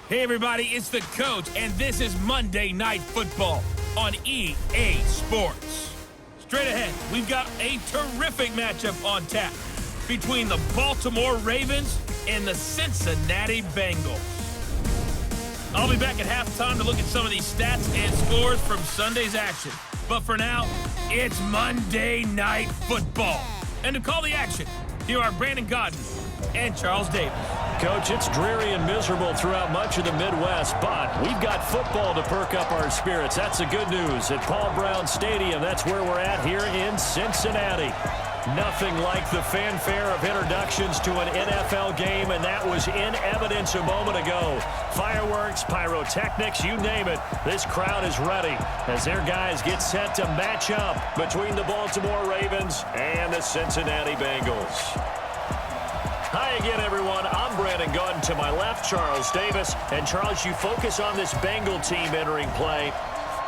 Hey everybody, it's the coach, and this is Monday Night Football on EA Sports. Straight ahead, we've got a terrific matchup on tap between the Baltimore Ravens and the Cincinnati Bengals. I'll be back at halftime to look at some of these stats and scores from Sunday's action. But for now, it's Monday Night Football. And to call the action, here are Brandon Godden and Charles Davis. Coach, it's dreary and miserable throughout much of the Midwest, but we've got football to perk up our spirits. That's the good news at Paul Brown Stadium. That's where we're at here in Cincinnati. Nothing like the fanfare of introductions to an NFL game, and that was in evidence a moment ago. Fireworks, pyrotechnics, you name it. This crowd is ready as their guys get set to match up between the Baltimore Ravens and the Cincinnati Bengals. Hi again, everyone. I'm Brandon Godden. To my left, Charles Davis. And Charles, you focus on this Bengal team entering play.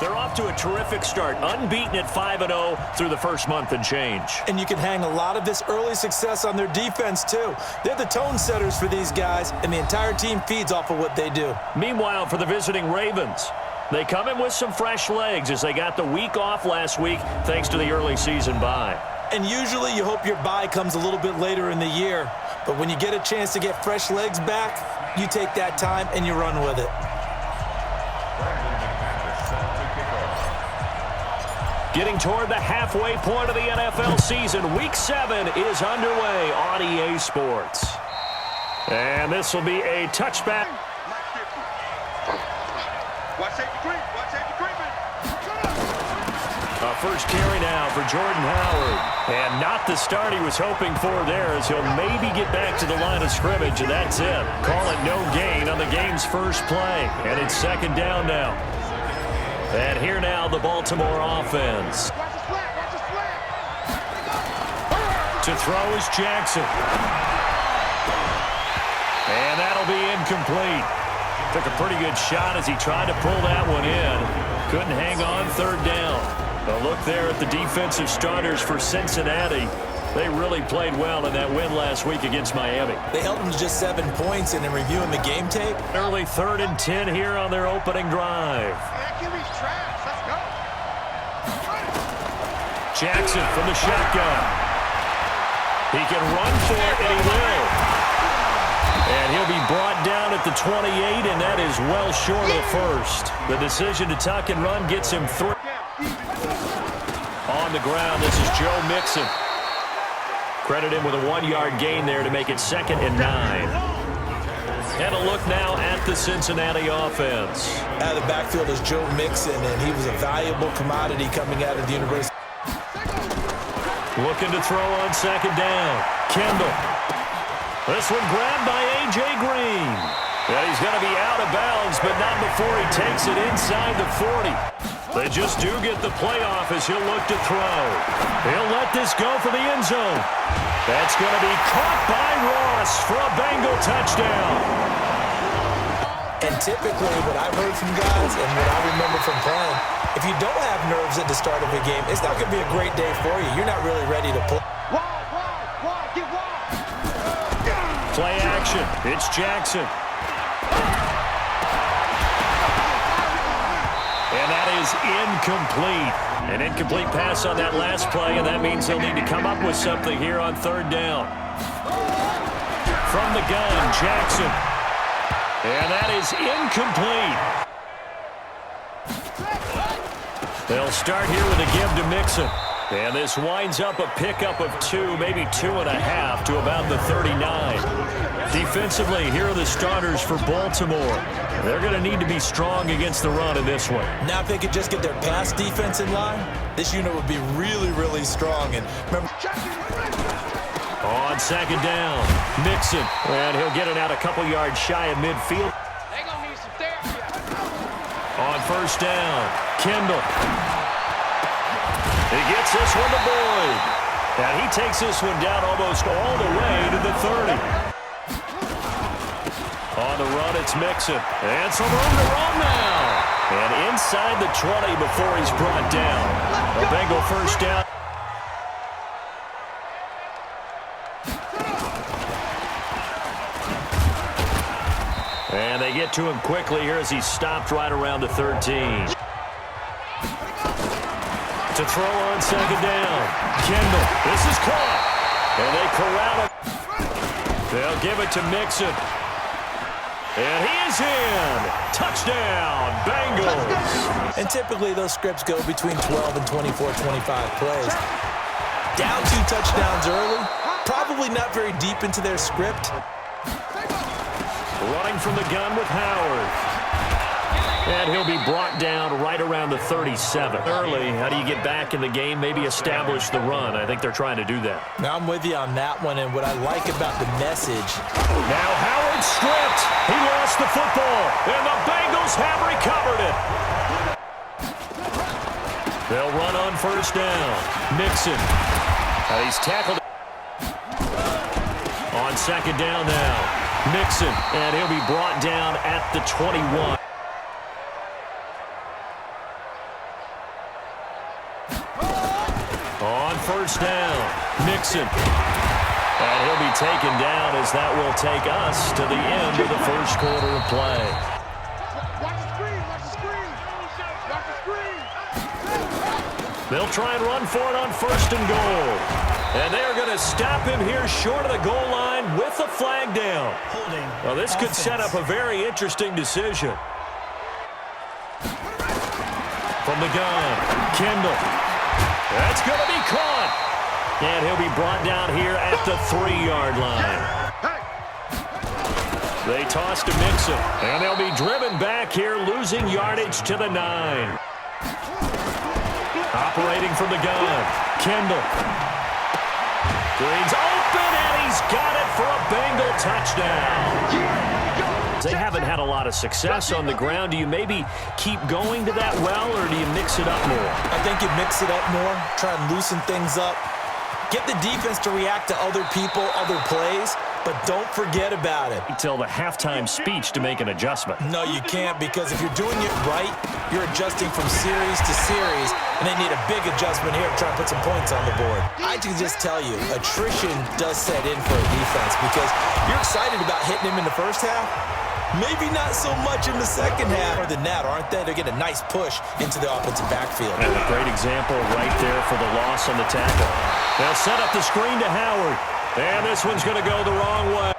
They're off to a terrific start, unbeaten at 5-0 through the first month and change. And you can hang a lot of this early success on their defense, too. They're the tone setters for these guys, and the entire team feeds off of what they do. Meanwhile, for the visiting Ravens, they come in with some fresh legs as they got the week off last week thanks to the early season bye. And usually you hope your bye comes a little bit later in the year. But when you get a chance to get fresh legs back, you take that time and you run with it. Getting toward the halfway point of the NFL season, Week 7 is underway on EA Sports. And this will be a touchback. First carry now for Jordan Howard. And not the start he was hoping for there, as he'll maybe get back to the line of scrimmage, and that's it. Call it no gain on the game's first play. And it's second down now. And here now the Baltimore offense. To throw is Jackson. And that'll be incomplete. Took a pretty good shot as he tried to pull that one in. Couldn't hang on third down. A look there at the defensive starters for Cincinnati. They really played well in that win last week against Miami. They held them to just 7 points, and in reviewing the game tape, early 3rd and 10 here on their opening drive. Jackson from the shotgun. He can run for it, and he will. And he'll be brought down at the 28, and that is well short of the first. The decision to tuck and run gets him 3. On the ground, this is Joe Mixon. Credit him with a 1-yard gain there to make it 2nd and 9. And a look now at the Cincinnati offense. Out of the backfield is Joe Mixon, and he was a valuable commodity coming out of the University. Looking to throw on 2nd down. Kendall. This one grabbed by A.J. Green. And he's going to be out of bounds, but not before he takes it inside the 40. They just do get the playoff as he'll look to throw. He'll let this go for the end zone. That's going to be caught by Ross for a Bengal touchdown. And typically what I've heard from guys and what I remember from playing, if you don't have nerves at the start of a game, it's not going to be a great day for you. You're not really ready to play. Play action. It's Jackson. And that is incomplete. An incomplete pass on that last play, and that means they'll need to come up with something here on 3rd down. From the gun, Jackson. And that is incomplete. They'll start here with a give to Mixon. And this winds up a pickup of 2, maybe 2.5 to about the 39. Defensively, here are the starters for Baltimore. They're going to need to be strong against the run in this one. Now if they could just get their pass defense in line, this unit would be really, really strong. And remember, on 2nd down, Mixon. And he'll get it out a couple yards shy of midfield. They're going to need some therapy. On 1st down, Kendall. He gets this one to Boyd. And he takes this one down almost all the way to the 30. On the run, it's Mixon. And some room to run now. And inside the 20 before he's brought down. A Bengal first down. And they get to him quickly here as he's stopped right around the 13. To throw on second down. Kendall, this is caught. And they corral it. They'll give it to Mixon. And he is in. Touchdown, Bengals. And typically those scripts go between 12 and 24, 25 plays. Down 2 touchdowns early. Probably not very deep into their script. Running from the gun with Howard. And he'll be brought down right around the 37. Early, how do you get back in the game? Maybe establish the run. I think they're trying to do that. Now I'm with you on that one, and what I like about the message. Now Howard stripped. He lost the football, and the Bengals have recovered it. They'll run on first down. Mixon. He's tackled on second down now. Mixon, and he'll be brought down at the 21. On first down, Mixon. And he'll be taken down as that will take us to the end of the first quarter of play. Watch the screen, watch the screen. Watch the screen. They'll try and run for it on first and goal. And they are going to stop him here short of the goal line with a flag down. Well, this could set up a very interesting decision. From the gun, Kendall. That's going to be caught. And he'll be brought down here at the 3-yard line. They toss to Mixon. And they'll be driven back here, losing yardage to the 9. Operating from the gun, Kendall. Green's open, and he's got it for a Bengal touchdown. They haven't had a lot of success on the ground. Do you maybe keep going to that well, or do you mix it up more? I think you mix it up more, try and loosen things up. Get the defense to react to other people, other plays, but don't forget about it. Until the halftime speech to make an adjustment. No, you can't, because if you're doing it right, you're adjusting from series to series, and they need a big adjustment here to try and put some points on the board. I can just tell you, attrition does set in for a defense, because you're excited about hitting him in the first half. Maybe not so much in the second half. More than that, aren't they? They're getting a nice push into the offensive backfield. And a great example right there for the loss on the tackle. They'll set up the screen to Howard. And this one's going to go the wrong way.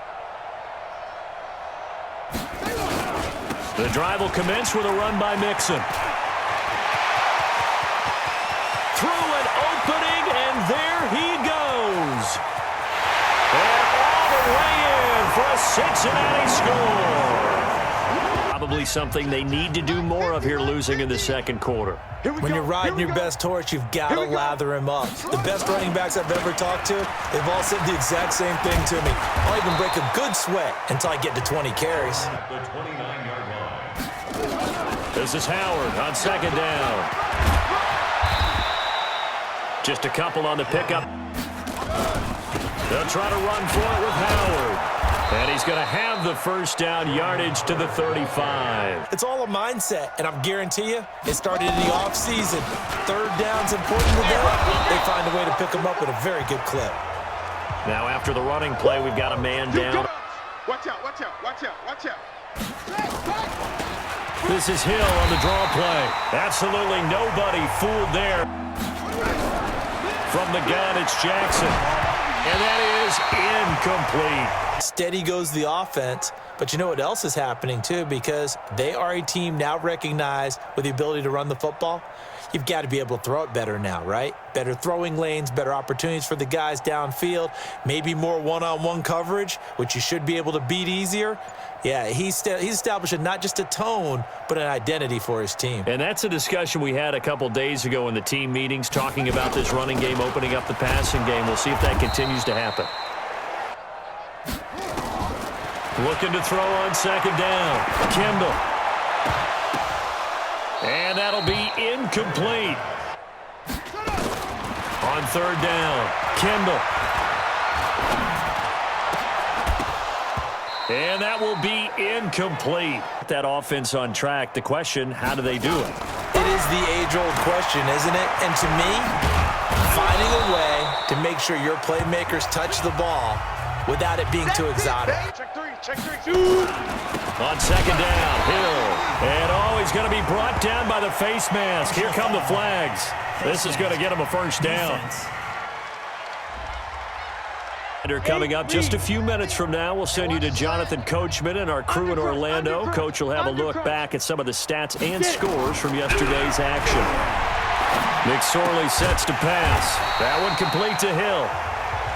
The drive will commence with a run by Mixon. Through an opening, and there he goes. And all the way in for a Cincinnati score. Probably something they need to do more of here, losing in the second quarter. When you're riding your best horse, you've got to lather him up. The best running backs I've ever talked to, they've all said the exact same thing to me. I'll even break a good sweat until I get to 20 carries. The 29-yard line. This is Howard on second down. Just a couple on the pickup. They'll try to run for it with Howard. And he's going to have the first down, yardage to the 35. It's all a mindset, and I guarantee you, it started in the offseason. Third down's important to them. They find a way to pick them up at a very good clip. Now after the running play, we've got a man down. Watch out, watch out, watch out, watch out. This is Hill on the draw play. Absolutely nobody fooled there. From the gun, it's Jackson. And that is incomplete. Steady goes the offense, but you know what else is happening too, because they are a team now recognized with the ability to run the football. You've got to be able to throw it better now, right? Better throwing lanes, better opportunities for the guys downfield, maybe more one-on-one coverage, which you should be able to beat easier. Yeah, he's establishing not just a tone, but an identity for his team. And that's a discussion we had a couple days ago in the team meetings, talking about this running game, opening up the passing game. We'll see if that continues to happen. Looking to throw on second down. Kendall. And that'll be incomplete. On third down, Kendall. And that will be incomplete. That offense on track. The question, how do they do it? It is the age-old question, isn't it? And to me, finding a way to make sure your playmakers touch the ball without it being too exotic. Check 3. Check 3-2. On second down, Hill. And he's going to be brought down by the face mask. Here come the flags. This is going to get him a first down. Coming up just a few minutes from now, we'll send you to Jonathan Coachman and our crew in Orlando. Coach will have a look back at some of the stats and scores from yesterday's action. McSorley sets to pass. That one complete to Hill.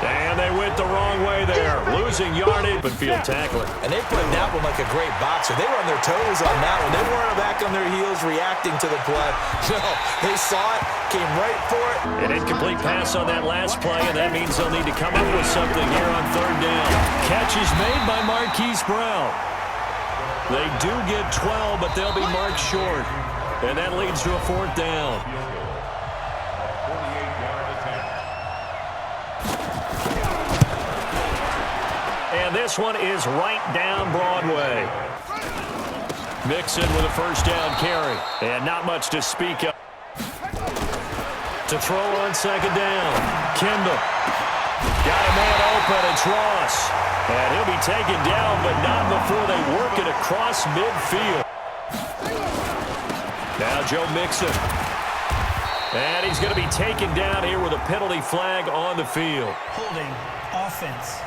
And they went the wrong way there, losing yardage. Open field tackler. And they played that one like a great boxer. They were on their toes on that one. They weren't back on their heels reacting to the play. No, they saw it, came right for it. An incomplete pass on that last play, and that means they'll need to come up with something here on third down. Catch is made by Marquise Brown. They do get 12, but they'll be marked short. And that leads to a fourth down. And this one is right down Broadway. Mixon with a first down carry. And not much to speak of. To throw on second down. Kendall. Got a man open. It's Ross. And he'll be taken down, but not before they work it across midfield. Now Joe Mixon. And he's going to be taken down here with a penalty flag on the field. Holding offense.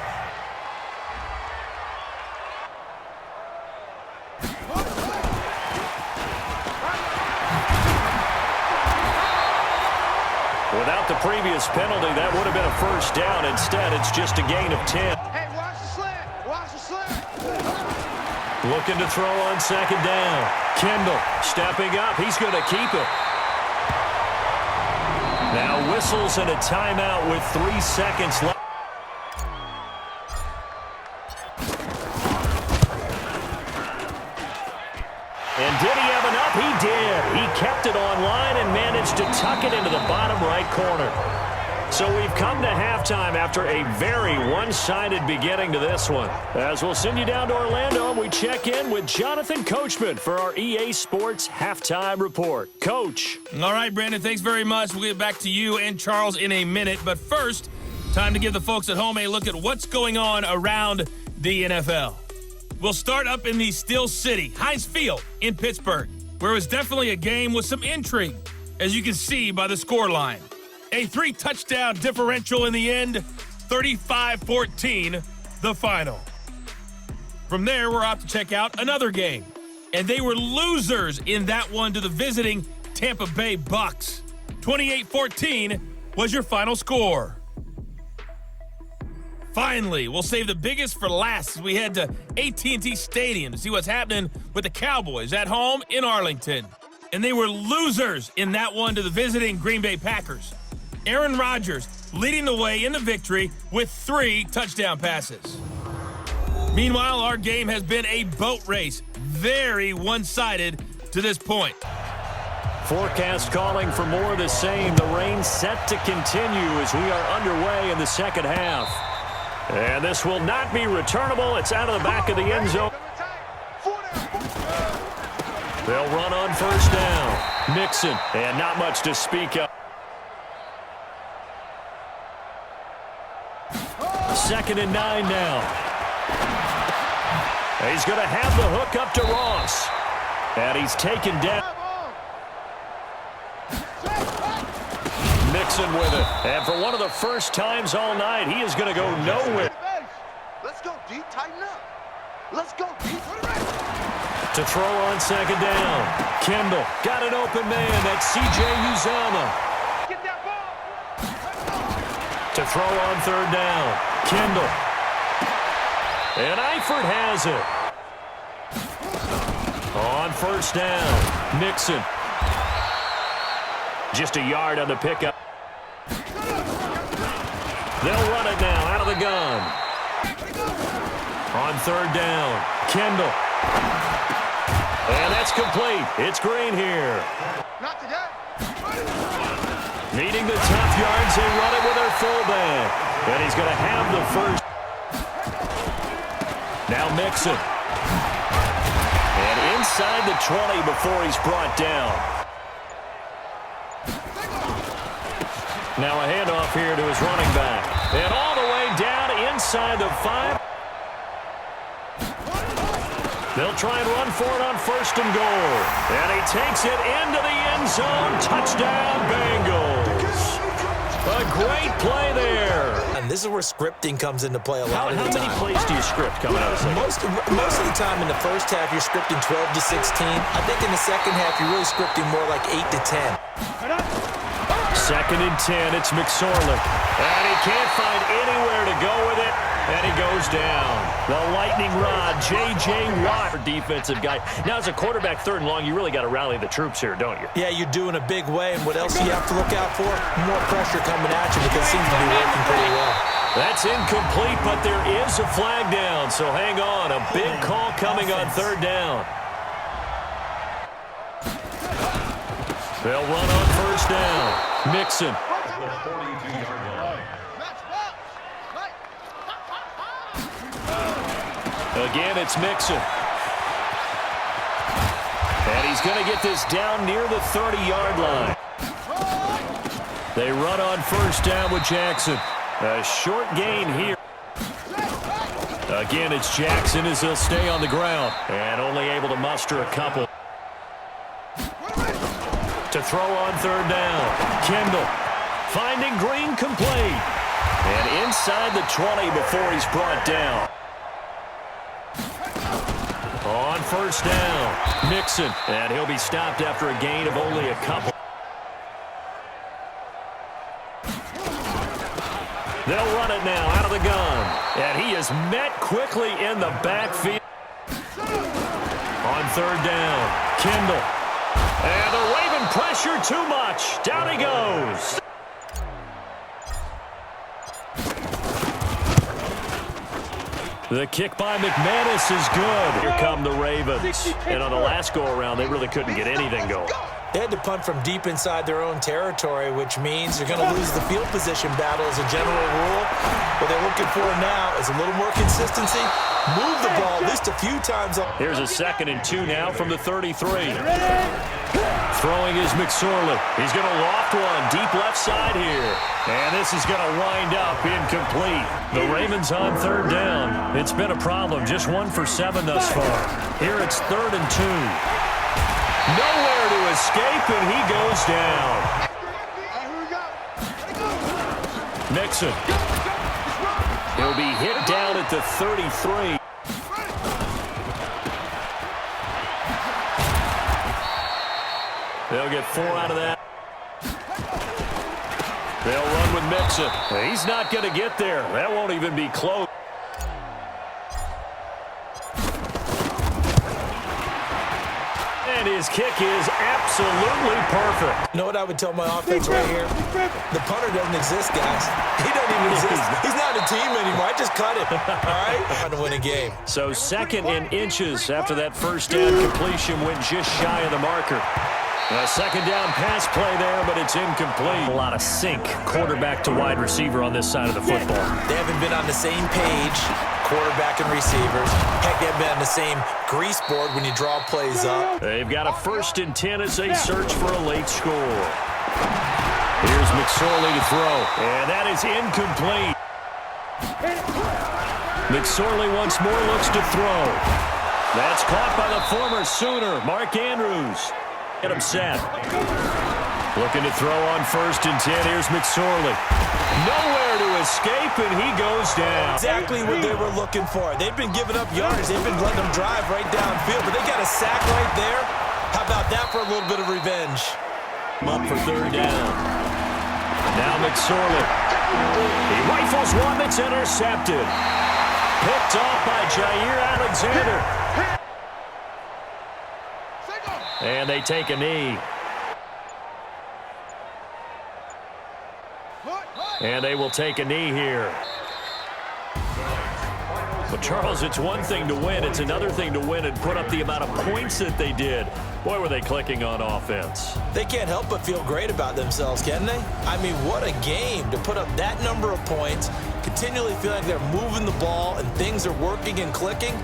Without the previous penalty, that would have been a first down. Instead, it's just a gain of 10. Hey, watch the slant. Watch the slant. Looking to throw on second down. Kendall stepping up. He's going to keep it. Now whistles and a timeout with 3 seconds left. And did he have enough? He did. He kept it online and managed to tuck it into the bottom right corner. So we've come to halftime after a very one-sided beginning to this one. As we'll send you down to Orlando, we check in with Jonathan Coachman for our EA Sports Halftime Report. Coach. All right, Brandon, thanks very much. We'll get back to you and Charles in a minute. But first, time to give the folks at home a look at what's going on around the NFL. We'll start up in the Steel City, Heinz Field in Pittsburgh, where it was definitely a game with some intrigue, as you can see by the scoreline. A 3-touchdown differential in the end, 35-14, the final. From there, we're off to check out another game, and they were losers in that one to the visiting Tampa Bay Bucks. 28-14 was your final score. Finally, we'll save the biggest for last as we head to AT&T Stadium to see what's happening with the Cowboys at home in Arlington. And they were losers in that one to the visiting Green Bay Packers. Aaron Rodgers leading the way in the victory with 3 touchdown passes. Meanwhile, our game has been a boat race, very one-sided to this point. Forecast calling for more of the same. The rain set to continue as we are underway in the second half. And this will not be returnable. It's out of the back of the end zone. They'll run on first down. Mixon, and not much to speak of. Second and 9 now. He's going to have the hook up to Ross. And he's taken down. Mixon with it. And for one of the first times all night, he is going to go nowhere. Let's go deep, tighten up. Let's go deep. To throw on second down. Kendall got an open man. That's C.J. Uzomah. Get that ball. To throw on third down. Kendall. And Eifert has it. On first down. Mixon. Just a yard on the pickup. They'll run it now out of the gun. On third down, Kendall. And that's complete. It's Green here. Not today. Needing the tough yards, they run it with their fullback. And he's going to have the first. Now Mixon. And inside the 20 before he's brought down. Now a handoff here to his running back. And all the way down inside the 5. They'll try and run for it on 1st and goal. And he takes it into the end zone. Touchdown, Bengals. A great play there. And this is where scripting comes into play a lot of the time. How many plays do you script coming out of the second? Most of the time in the first half, you're scripting 12 to 16. I think in the second half, you're really scripting more like 8 to 10. 2nd and 10, it's McSorley. And he can't find anywhere to go with it. And he goes down. The lightning rod, J.J. Watt, defensive guy. Now, as a quarterback, 3rd and long, you really got to rally the troops here, don't you? Yeah, you're doing a big way. And what else do you have to look out for? More pressure coming at you because it seems to be working pretty well. That's incomplete, but there is a flag down. So hang on. A big call coming on 3rd down. They'll run on 1st down. Mixon. Again, it's Mixon. And he's going to get this down near the 30-yard line. They run on 1st down with Jackson. A short gain here. Again, it's Jackson as he'll stay on the ground. And only able to muster a couple. To throw on 3rd down. Kendall finding Green complete. And inside the 20 before he's brought down. On 1st down, Mixon. And he'll be stopped after a gain of only a couple. They'll run it now out of the gun. And he is met quickly in the backfield. On 3rd down, Kendall. And they're waving pressure too much. Down he goes. The kick by McManus is good. Here come the Ravens. And on the last go-around, they really couldn't get anything going. They had to punt from deep inside their own territory, which means you're going to lose the field position battle as a general rule. What they're looking for now is a little more consistency. Move the ball at least a few times. Here's a 2nd and 2 now from the 33. Throwing is McSorley. He's going to loft one deep left side here. And this is going to wind up incomplete. The Ravens on 3rd down. It's been a problem. Just 1 for 7 thus far. Here it's 3rd and 2. Nowhere to escape, and he goes down. Mixon. He'll be hit down at the 33. They'll get 4 out of that. They'll run with Mixon. He's not going to get there. That won't even be close. And his kick is absolutely perfect. You know what I would tell my offense right here? The punter doesn't exist, guys. He doesn't even exist. He's not a team anymore. I just cut it. All right? Trying to win a game. So 2nd and inches after that 1st down completion went just shy of the marker. A 2nd down pass play there, but it's incomplete. A lot of sync, quarterback to wide receiver on this side of the football. They haven't been on the same page, quarterback and receivers. Heck, they haven't been on the same grease board when you draw plays up. They've got a 1st and 10 as they search for a late score. Here's McSorley to throw, and that is incomplete. McSorley once more looks to throw. That's caught by the former Sooner, Mark Andrews. Get him set. Looking to throw on 1st and 10. Here's McSorley. Nowhere to escape, and he goes down. Exactly what they were looking for. They've been giving up yards. They've been letting them drive right downfield, but they got a sack right there. How about that for a little bit of revenge? Up for 3rd down. Now McSorley. He rifles one that's intercepted. Picked off by Jair Alexander. And they take a knee. And they will take a knee here. But, Charles, it's one thing to win. It's another thing to win and put up the amount of points that they did. Boy, were they clicking on offense. They can't help but feel great about themselves, can they? I mean, what a game to put up that number of points, continually feel like they're moving the ball and things are working and clicking.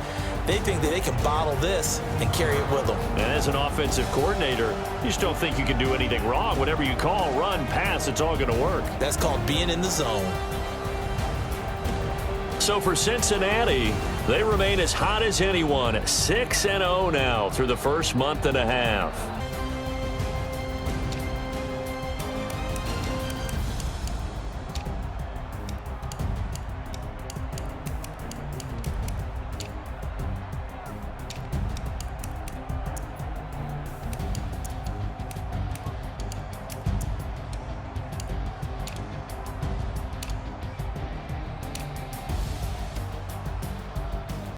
They think that they can bottle this and carry it with them. And as an offensive coordinator, you just don't think you can do anything wrong. Whatever you call, run, pass, it's all going to work. That's called being in the zone. So for Cincinnati, they remain as hot as anyone, 6-0 now through the first month and a half.